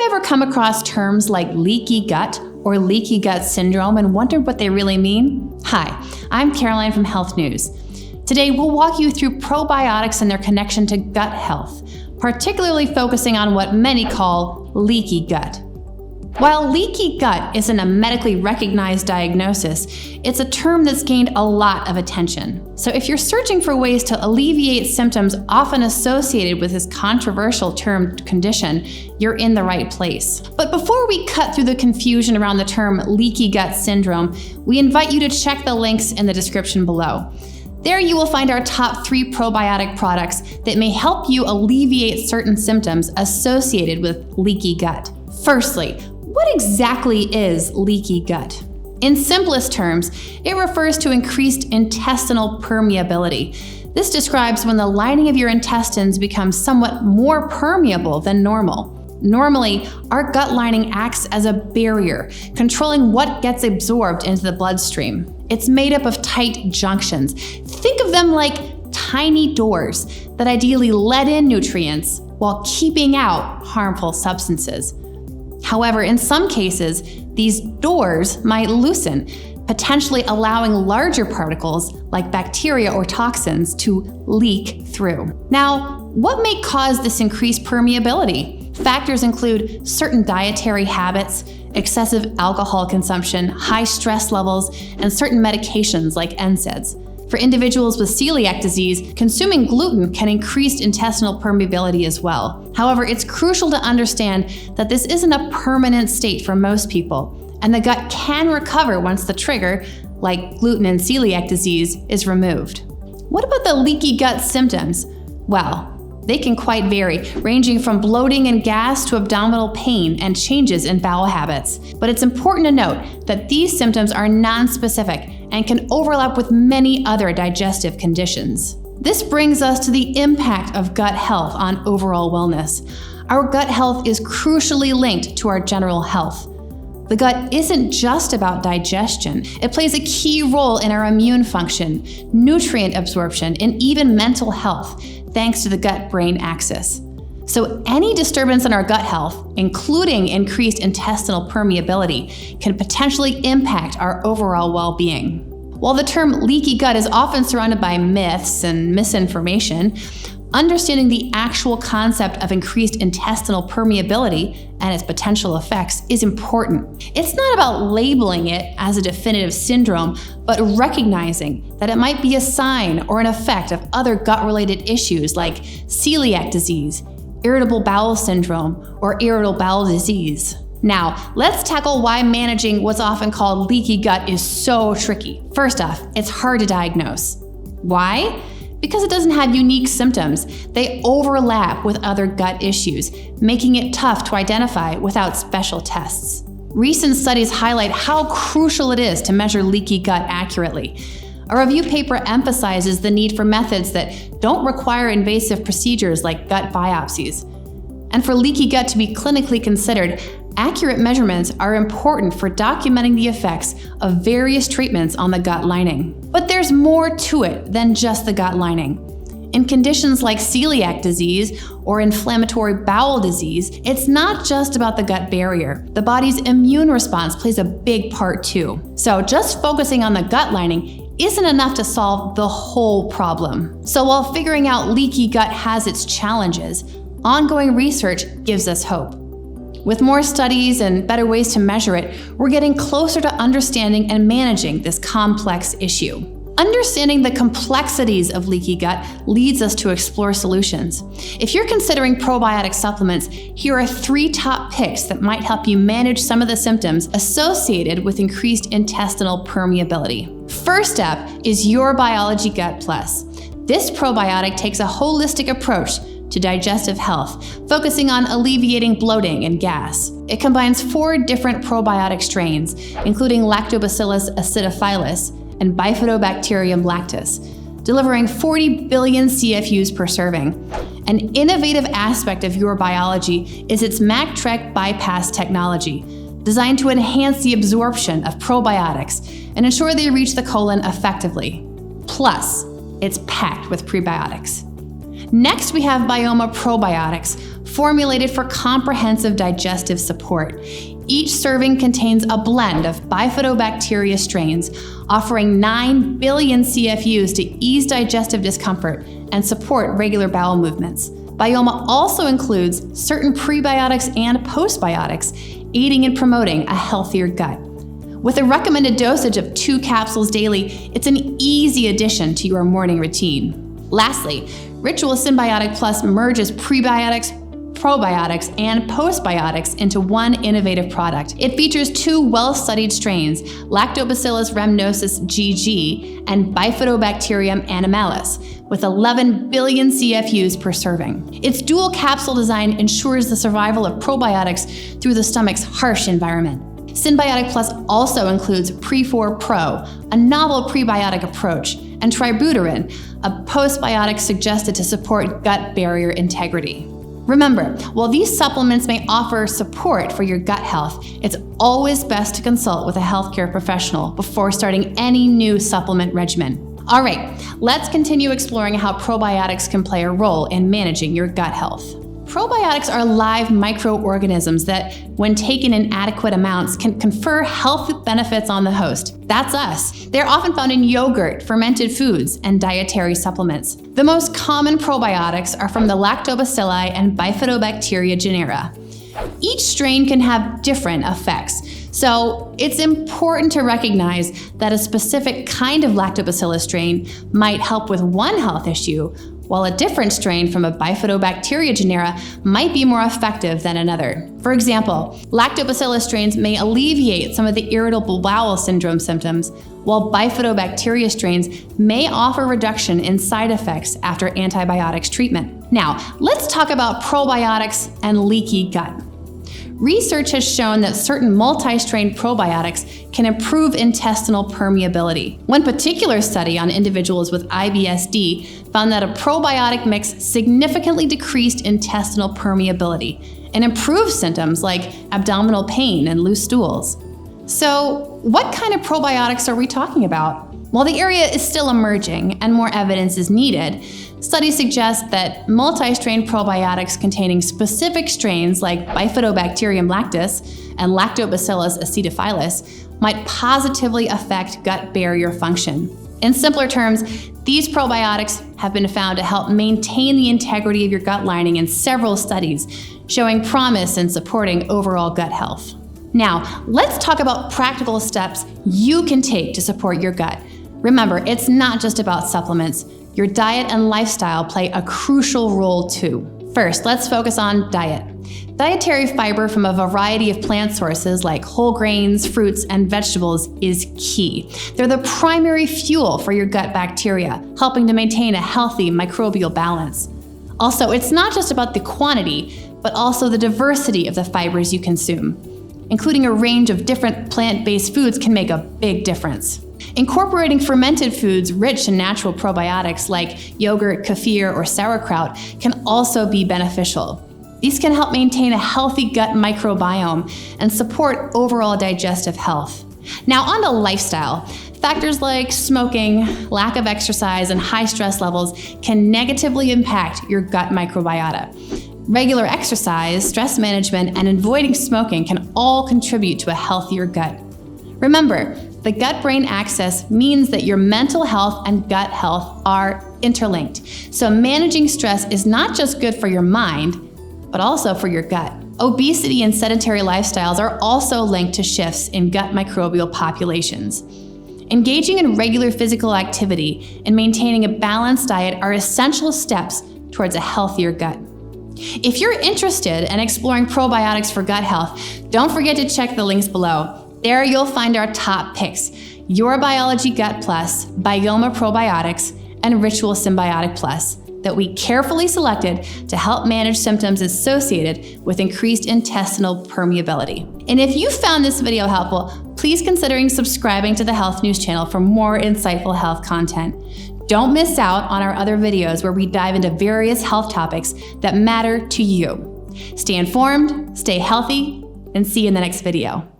ever come across terms like leaky gut or leaky gut syndrome and wondered what they really mean? Hi, I'm Caroline from Healthnews. Today, we'll walk you through probiotics and their connection to gut health, particularly focusing on what many call leaky gut. While leaky gut isn't a medically recognized diagnosis, it's a term that's gained a lot of attention. So if you're searching for ways to alleviate symptoms often associated with this controversial termed condition, you're in the right place. But before we cut through the confusion around the term leaky gut syndrome, we invite you to check the links in the description below. There you will find our top 3 probiotic products that may help you alleviate certain symptoms associated with leaky gut. Firstly, what exactly is leaky gut? In simplest terms, it refers to increased intestinal permeability. This describes when the lining of your intestines becomes somewhat more permeable than normal. Normally, our gut lining acts as a barrier, controlling what gets absorbed into the bloodstream. It's made up of tight junctions. Think of them like tiny doors that ideally let in nutrients while keeping out harmful substances. However, in some cases, these doors might loosen, potentially allowing larger particles like bacteria or toxins to leak through. Now, what may cause this increased permeability? Factors include certain dietary habits, excessive alcohol consumption, high stress levels, and certain medications like NSAIDs. For individuals with celiac disease, consuming gluten can increase intestinal permeability as well. However, it's crucial to understand that this isn't a permanent state for most people, and the gut can recover once the trigger, like gluten and celiac disease, is removed. What about the leaky gut symptoms? Well, they can quite vary, ranging from bloating and gas to abdominal pain and changes in bowel habits. But it's important to note that these symptoms are non-specific and can overlap with many other digestive conditions. This brings us to the impact of gut health on overall wellness. Our gut health is crucially linked to our general health. The gut isn't just about digestion. It plays a key role in our immune function, nutrient absorption, and even mental health, thanks to the gut-brain axis. So any disturbance in our gut health, including increased intestinal permeability, can potentially impact our overall well-being. While the term leaky gut is often surrounded by myths and misinformation, understanding the actual concept of increased intestinal permeability and its potential effects is important. It's not about labeling it as a definitive syndrome, but recognizing that it might be a sign or an effect of other gut-related issues like celiac disease, irritable bowel syndrome, or irritable bowel disease. Now, let's tackle why managing what's often called leaky gut is so tricky. First off, it's hard to diagnose. Why? Because it doesn't have unique symptoms. They overlap with other gut issues, making it tough to identify without special tests. Recent studies highlight how crucial it is to measure leaky gut accurately. A review paper emphasizes the need for methods that don't require invasive procedures like gut biopsies. And for leaky gut to be clinically considered, accurate measurements are important for documenting the effects of various treatments on the gut lining. But there's more to it than just the gut lining. In conditions like celiac disease or inflammatory bowel disease, it's not just about the gut barrier. The body's immune response plays a big part too. So just focusing on the gut lining isn't enough to solve the whole problem. So while figuring out leaky gut has its challenges, ongoing research gives us hope. With more studies and better ways to measure it, we're getting closer to understanding and managing this complex issue. Understanding the complexities of leaky gut leads us to explore solutions. If you're considering probiotic supplements, here are 3 top picks that might help you manage some of the symptoms associated with increased intestinal permeability. First up is Your Biology Gut Plus. This probiotic takes a holistic approach to digestive health, focusing on alleviating bloating and gas. It combines 4 different probiotic strains, including Lactobacillus acidophilus and Bifidobacterium lactis, delivering 40 billion CFUs per serving. An innovative aspect of Your Biology is its MacTrek bypass technology, designed to enhance the absorption of probiotics and ensure they reach the colon effectively. Plus, it's packed with prebiotics. Next, we have Biome Probiotics, formulated for comprehensive digestive support. Each serving contains a blend of bifidobacteria strains, offering 9 billion CFUs to ease digestive discomfort and support regular bowel movements. Biome also includes certain prebiotics and postbiotics, aiding in promoting a healthier gut. With a recommended dosage of 2 capsules daily, it's an easy addition to your morning routine. Lastly, Ritual Symbiotic Plus merges prebiotics, probiotics, and postbiotics into one innovative product. It features 2 well-studied strains, Lactobacillus rhamnosus GG and Bifidobacterium animalis, with 11 billion CFUs per serving. Its dual capsule design ensures the survival of probiotics through the stomach's harsh environment. Symbiotic Plus also includes Pre4 Pro, a novel prebiotic approach, and Tributyrin, a postbiotic suggested to support gut barrier integrity. Remember, while these supplements may offer support for your gut health, it's always best to consult with a healthcare professional before starting any new supplement regimen. All right, let's continue exploring how probiotics can play a role in managing your gut health. Probiotics are live microorganisms that, when taken in adequate amounts, can confer health benefits on the host. That's us. They're often found in yogurt, fermented foods, and dietary supplements. The most common probiotics are from the Lactobacilli and Bifidobacteria genera. Each strain can have different effects, so it's important to recognize that a specific kind of Lactobacillus strain might help with one health issue, while a different strain from a Bifidobacteria genera might be more effective than another. For example, Lactobacillus strains may alleviate some of the irritable bowel syndrome symptoms, while Bifidobacteria strains may offer reduction in side effects after antibiotics treatment. Now, let's talk about probiotics and leaky gut. Research has shown that certain multi-strain probiotics can improve intestinal permeability. One particular study on individuals with IBS-D found that a probiotic mix significantly decreased intestinal permeability and improved symptoms like abdominal pain and loose stools. So, what kind of probiotics are we talking about? While the area is still emerging and more evidence is needed, studies suggest that multi-strain probiotics containing specific strains like Bifidobacterium lactis and Lactobacillus acidophilus might positively affect gut barrier function. In simpler terms, these probiotics have been found to help maintain the integrity of your gut lining in several studies, showing promise in supporting overall gut health. Now, let's talk about practical steps you can take to support your gut. Remember, it's not just about supplements. Your diet and lifestyle play a crucial role too. First, let's focus on diet. Dietary fiber from a variety of plant sources like whole grains, fruits, and vegetables is key. They're the primary fuel for your gut bacteria, helping to maintain a healthy microbial balance. Also, it's not just about the quantity, but also the diversity of the fibers you consume. Including a range of different plant-based foods can make a big difference. Incorporating fermented foods rich in natural probiotics like yogurt, kefir, or sauerkraut can also be beneficial. These can help maintain a healthy gut microbiome and support overall digestive health. Now on to lifestyle. Factors like smoking, lack of exercise, and high stress levels can negatively impact your gut microbiota. Regular exercise, stress management, and avoiding smoking can all contribute to a healthier gut. Remember, the gut-brain axis means that your mental health and gut health are interlinked. So managing stress is not just good for your mind, but also for your gut. Obesity and sedentary lifestyles are also linked to shifts in gut microbial populations. Engaging in regular physical activity and maintaining a balanced diet are essential steps towards a healthier gut. If you're interested in exploring probiotics for gut health, don't forget to check the links below. There you'll find our top picks: Your Biology Gut Plus, Biome Probiotics, and Ritual Symbiotic Plus that we carefully selected to help manage symptoms associated with increased intestinal permeability. And if you found this video helpful, please consider subscribing to the Healthnews channel for more insightful health content. Don't miss out on our other videos where we dive into various health topics that matter to you. Stay informed, stay healthy, and see you in the next video.